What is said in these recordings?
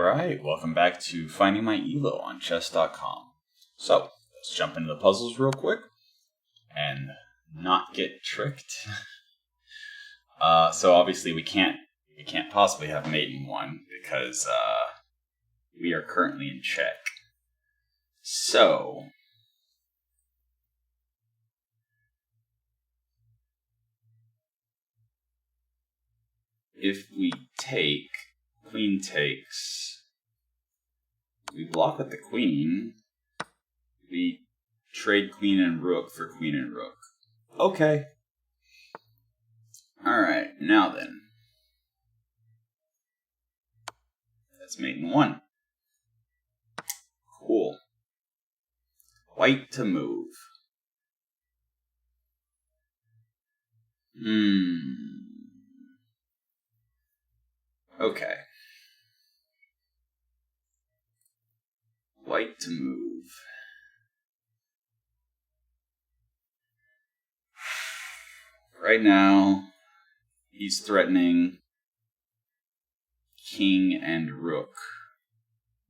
Alright, welcome back to finding my ELO on chess.com. So, let's jump into the puzzles real quick and not get tricked. So obviously we can't possibly have mate in one because we are currently in check. So if we take, queen takes, we block with the queen, we trade queen and rook for queen and rook. Okay. Alright, now then. That's mate in one. Cool. White to move. Okay. White to move. Right now, he's threatening king and rook.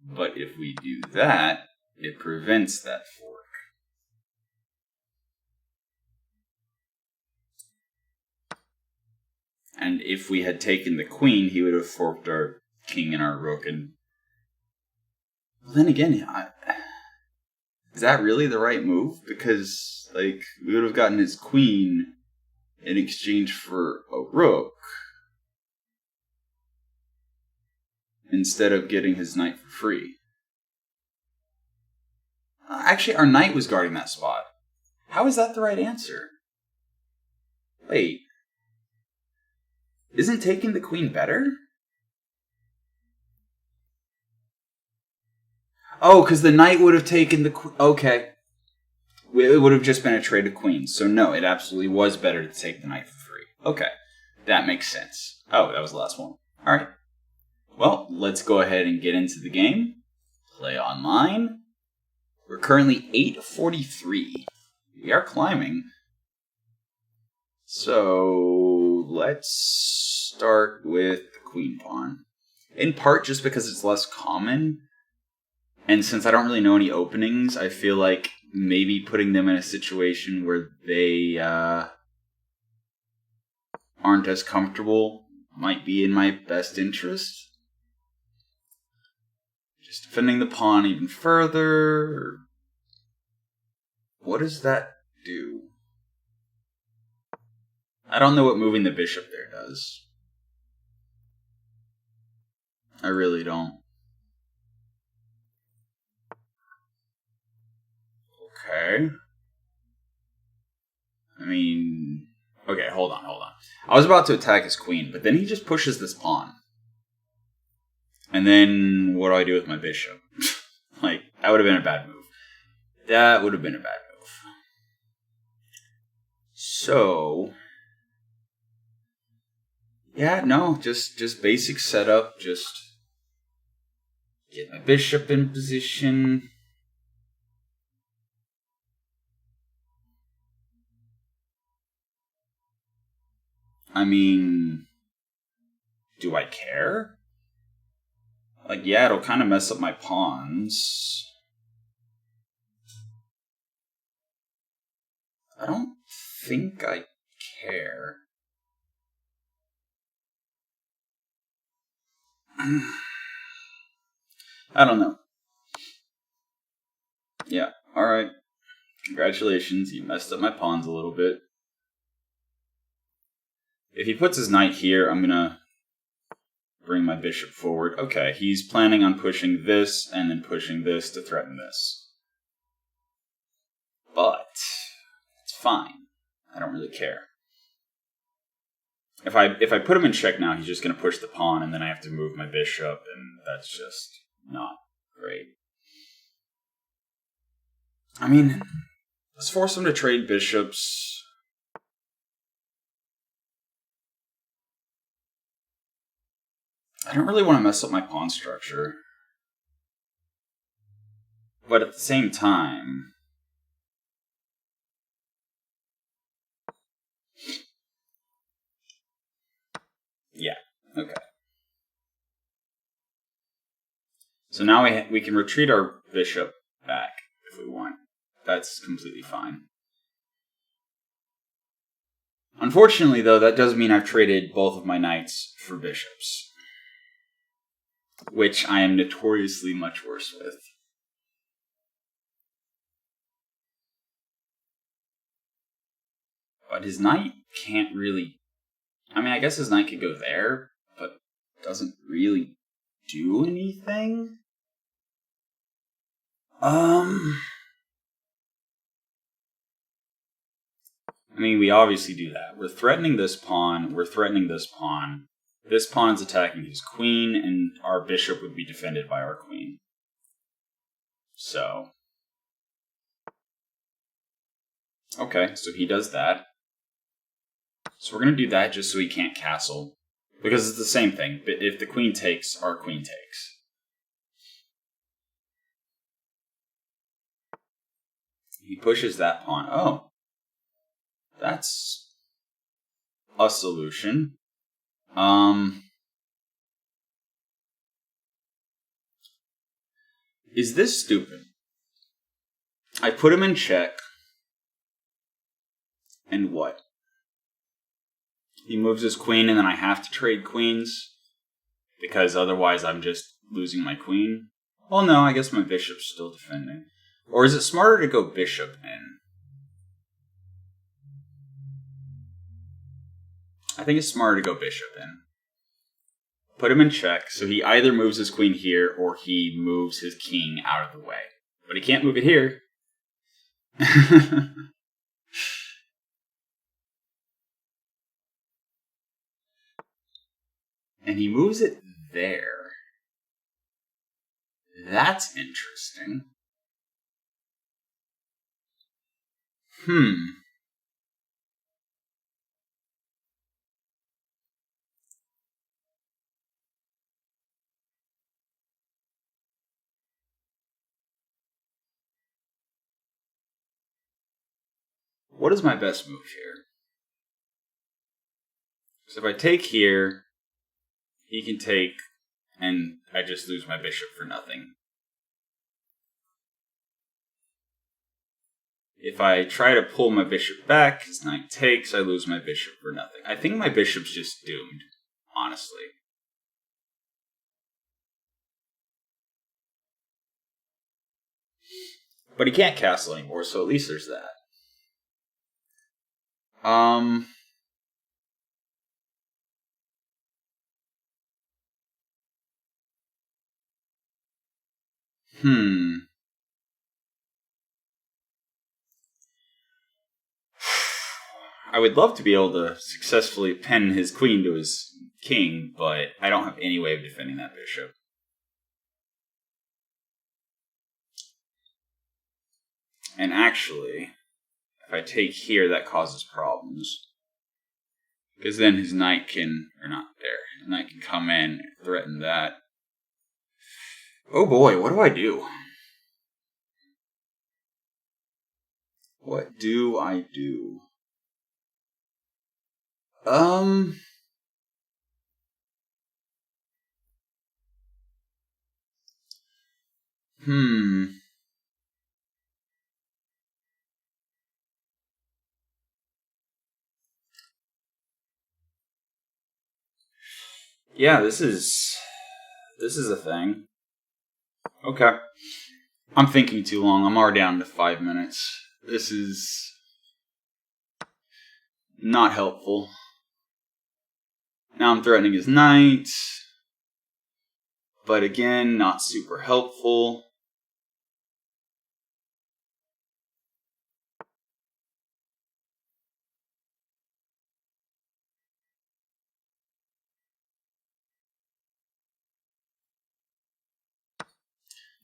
But if we do that, it prevents that fork. And if we had taken the queen, he would have forked our king and our rook. And well, then again, is that really the right move? Because like we would have gotten his queen in exchange for a rook instead of getting his knight for free. Actually, our knight was guarding that spot. How is that the right answer? Wait. Isn't taking the queen better? Oh, because the knight would have taken the queen. Okay. It would have just been a trade of queens. So no, it absolutely was better to take the knight for free. Okay. That makes sense. Oh, that was the last one. Alright. Well, let's go ahead and get into the game. Play online. We're currently 843. We are climbing. So let's start with the queen pawn. In part just because it's less common. And since I don't really know any openings, I feel like maybe putting them in a situation where they aren't as comfortable might be in my best interest. Just defending the pawn even further. What does that do? I don't know what moving the bishop there does. I really don't. Okay. I mean... Okay, hold on. I was about to attack his queen, but then he just pushes this pawn. And then, what do I do with my bishop? Like, that would have been a bad move. That would have been a bad move. So... Yeah, no, just basic setup, just get my bishop in position. I mean, do I care? Like, yeah, it'll kind of mess up my pawns. I don't think I care. I don't know. Yeah, alright. Congratulations, you messed up my pawns a little bit. If he puts his knight here, I'm gonna bring my bishop forward. Okay, he's planning on pushing this and then pushing this to threaten this. But it's fine. I don't really care. If I put him in check now, he's just going to push the pawn, and then I have to move my bishop, and that's just not great. I mean, let's force him to trade bishops. I don't really want to mess up my pawn structure. But at the same time... Yeah, okay. So now we can retreat our bishop back if we want. That's completely fine. Unfortunately, though, that does mean I've traded both of my knights for bishops, which I am notoriously much worse with. But his knight can't really... I mean, I guess his knight could go there, but doesn't really do anything? I mean, we obviously do that. We're threatening this pawn. We're threatening this pawn. This pawn's attacking his queen, and our bishop would be defended by our queen. So... okay, so he does that. So we're going to do that just so he can't castle. Because it's the same thing. But if the queen takes, our queen takes. He pushes that pawn. Oh. That's a solution. Is this stupid? I put him in check. And what? He moves his queen and then I have to trade queens. Because otherwise I'm just losing my queen. Well, no, I guess my bishop's still defending. Or is it smarter to go bishop in? I think it's smarter to go bishop in. Put him in check, so he either moves his queen here or he moves his king out of the way. But he can't move it here. And he moves it there. That's interesting. What is my best move here? So if I take here, he can take, and I just lose my bishop for nothing. If I try to pull my bishop back, his knight takes, I lose my bishop for nothing. I think my bishop's just doomed, honestly. But he can't castle anymore, so at least there's that. I would love to be able to successfully pin his queen to his king, but I don't have any way of defending that bishop. And actually, if I take here, that causes problems. Because then his knight can, or not there, his knight can come in and threaten that. Oh boy, what do I do? What do I do? Yeah, this is a thing. Okay. I'm thinking too long. I'm already down to 5 minutes. This is not helpful. Now I'm threatening his knight. But again, not super helpful.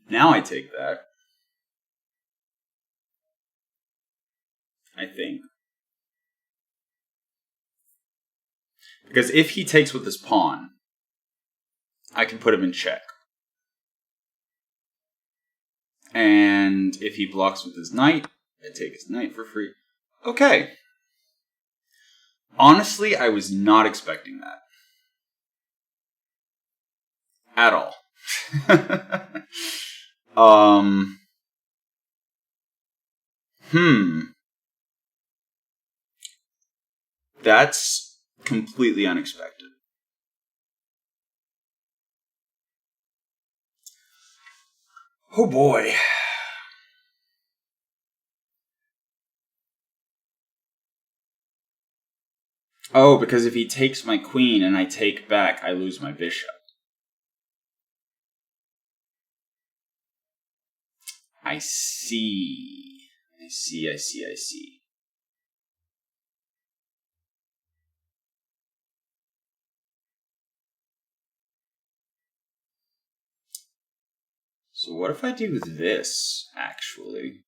Now I take that. I think. Because if he takes with this pawn, I can put him in check. And if he blocks with his knight, I take his knight for free. Okay. Honestly, I was not expecting that. At all. Um. That's completely unexpected. Oh boy. Oh, because if he takes my queen and I take back, I lose my bishop. I see. I see. So what if I do this, actually?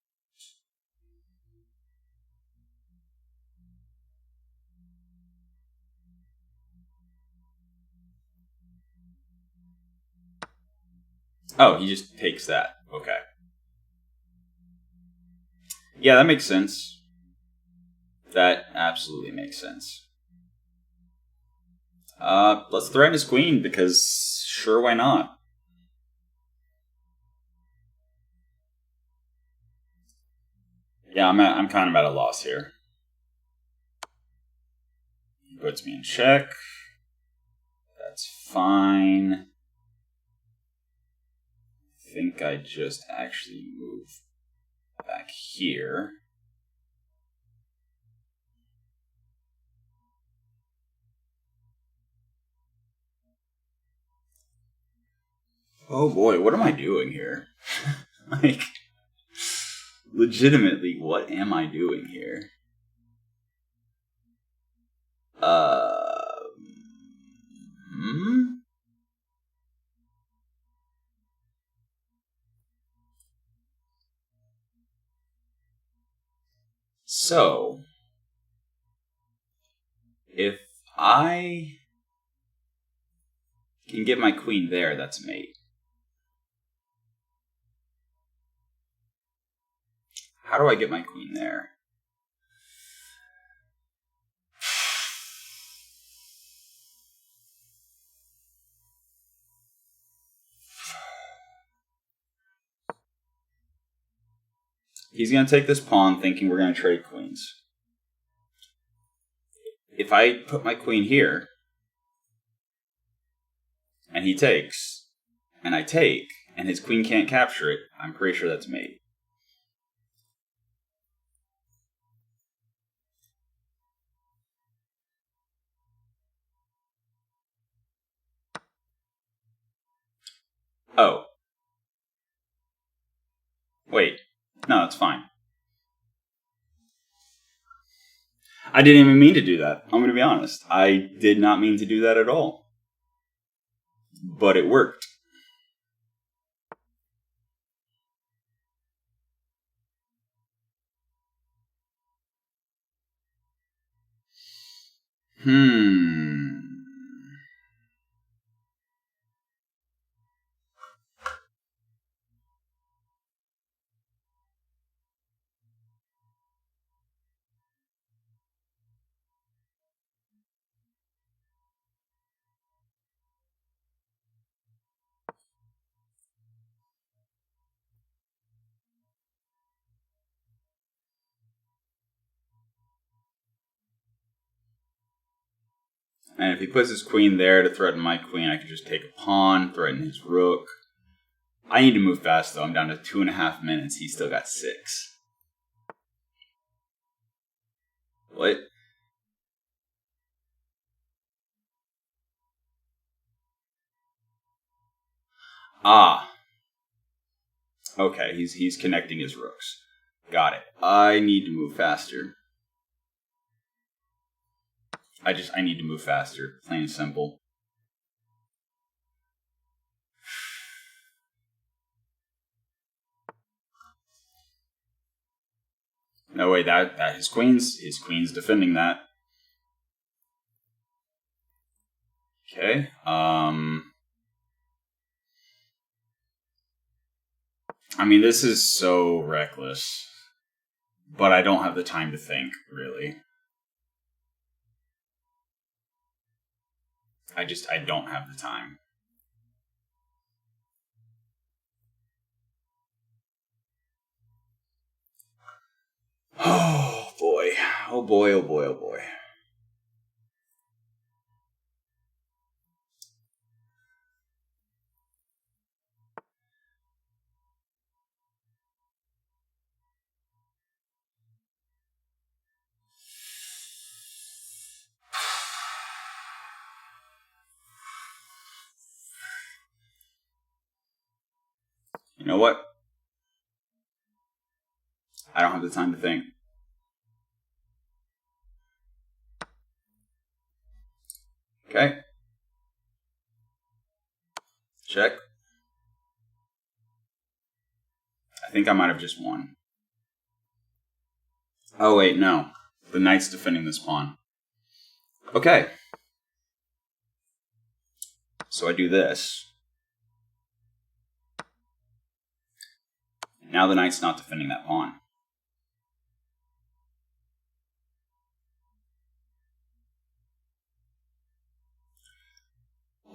Oh, he just takes that. Okay. Yeah, that makes sense. That absolutely makes sense. Let's threaten his queen, because sure, why not? Yeah, I'm kind of at a loss here. He puts me in check. That's fine. I think I just actually move back here. Oh boy, what am I doing here? Like, legitimately, what am I doing here? Hmm? So, if I can get my queen there, that's mate. How do I get my queen there? He's going to take this pawn thinking we're going to trade queens. If I put my queen here, and he takes, and I take, and his queen can't capture it, I'm pretty sure that's mate. Oh. Wait. No, it's fine. I didn't even mean to do that. I'm going to be honest. I did not mean to do that at all. But it worked. And if he puts his queen there to threaten my queen, I can just take a pawn, threaten his rook. I need to move fast, though. I'm down to 2.5 minutes. He's still got 6. What? Ah. Okay, he's connecting his rooks. Got it. I need to move faster. I need to move faster. Plain and simple. No way, that his queen's defending that. Okay. I mean, this is so reckless. But I don't have the time to think, really. I don't have the time. Oh boy. Oh boy, oh boy, oh boy. You know what? I don't have the time to think. Okay. Check. I think I might have just won. Oh wait, no. The knight's defending this pawn. Okay. So I do this. Now the knight's not defending that pawn.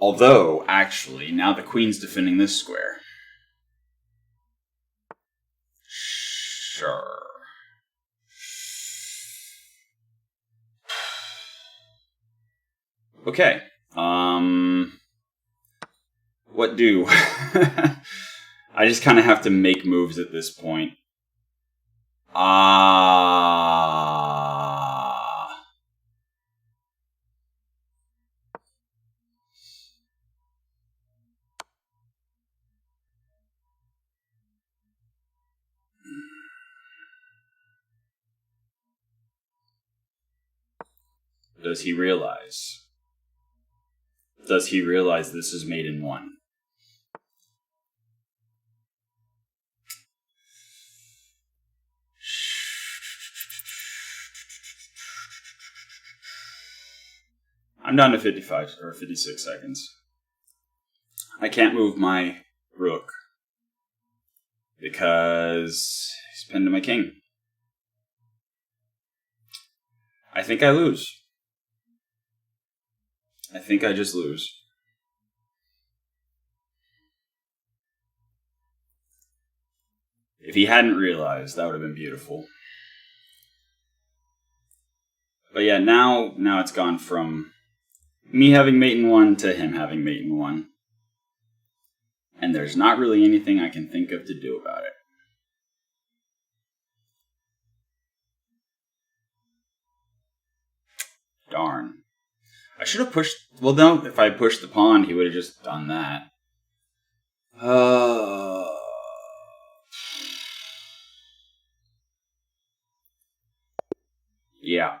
Although, actually, now the queen's defending this square. Sure. Okay. What do? I just kind of have to make moves at this point. Does he realize? Does he realize this is mate in one? I'm down to 55 or 56 seconds. I can't move my rook because he's pinned to my king. I think I lose. I think I just lose. If he hadn't realized, that would have been beautiful. But yeah, now it's gone from me having mate in one to him having mate in one. And there's not really anything I can think of to do about it. Darn. I should have pushed... Well, no, if I pushed the pawn, he would have just done that. Yeah.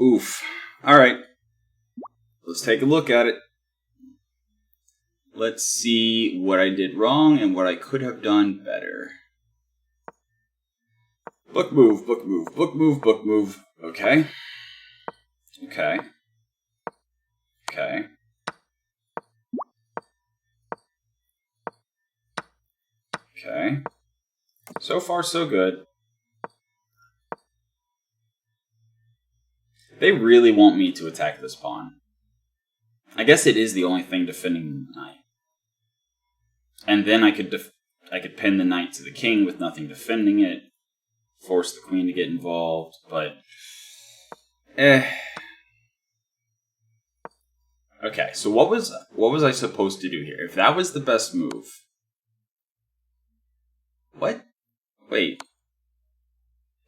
Oof. Alright. Let's take a look at it. Let's see what I did wrong and what I could have done better. Book move, book move, book move, book move. Okay. Okay. Okay. Okay. So far, so good. They really want me to attack this pawn. I guess it is the only thing defending the knight. And then I could pin the knight to the king with nothing defending it. Force the queen to get involved, but... Okay, so what was I supposed to do here? If that was the best move... What? Wait.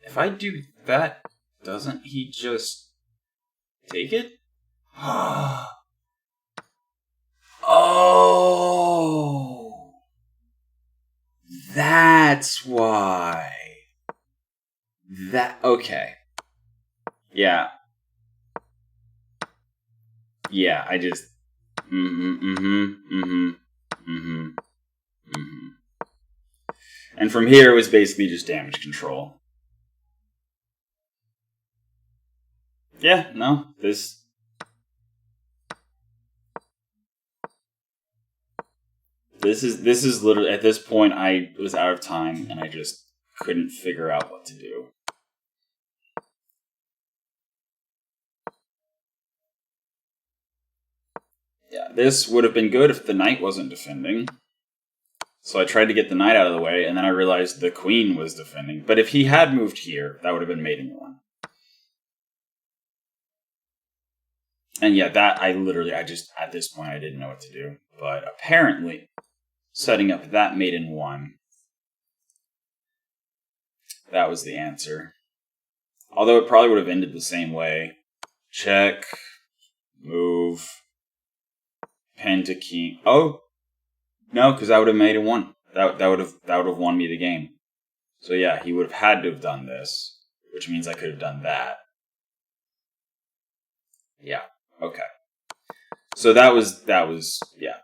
If I do that, doesn't he just take it? Oh! That's why. Okay. Yeah. Yeah, I just... And from here, it was basically just damage control. Yeah, no, this is literally, at this point, I was out of time, and I just couldn't figure out what to do. Yeah, this would have been good if the knight wasn't defending. So I tried to get the knight out of the way, and then I realized the queen was defending. But if he had moved here, that would have been mate in 1. And yeah, that I just, at this point, I didn't know what to do. But apparently, setting up that mate in 1, that was the answer. Although it probably would have ended the same way. Check, move, pen to keep. Oh, no, because I would have made it 1. That would have won me the game. So yeah, he would have had to have done this, which means I could have done that. Yeah. Okay. So that was yeah.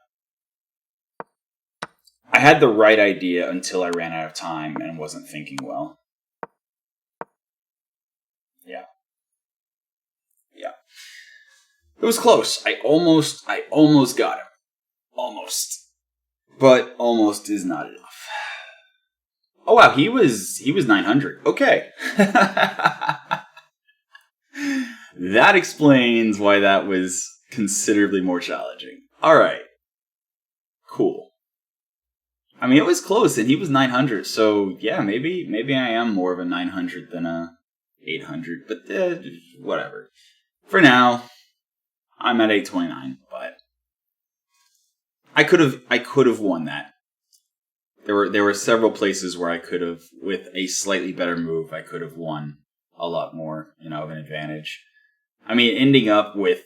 I had the right idea until I ran out of time and wasn't thinking well. Yeah. Yeah. It was close. I almost got him. Almost. But almost is not enough. Oh wow, he was 900. Okay. That explains why that was considerably more challenging. Alright. Cool. I mean, it was close, and he was 900, so yeah, maybe I am more of a 900 than a 800, but whatever. For now, I'm at 829, but I could have won that. There were several places where I could have, with a slightly better move, I could have won a lot more, of an advantage. I mean, ending up with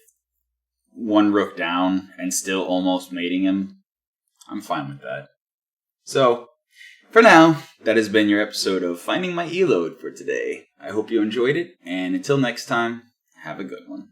1 rook down and still almost mating him, I'm fine with that. So, for now, that has been your episode of Finding My ELO for today. I hope you enjoyed it, and until next time, have a good one.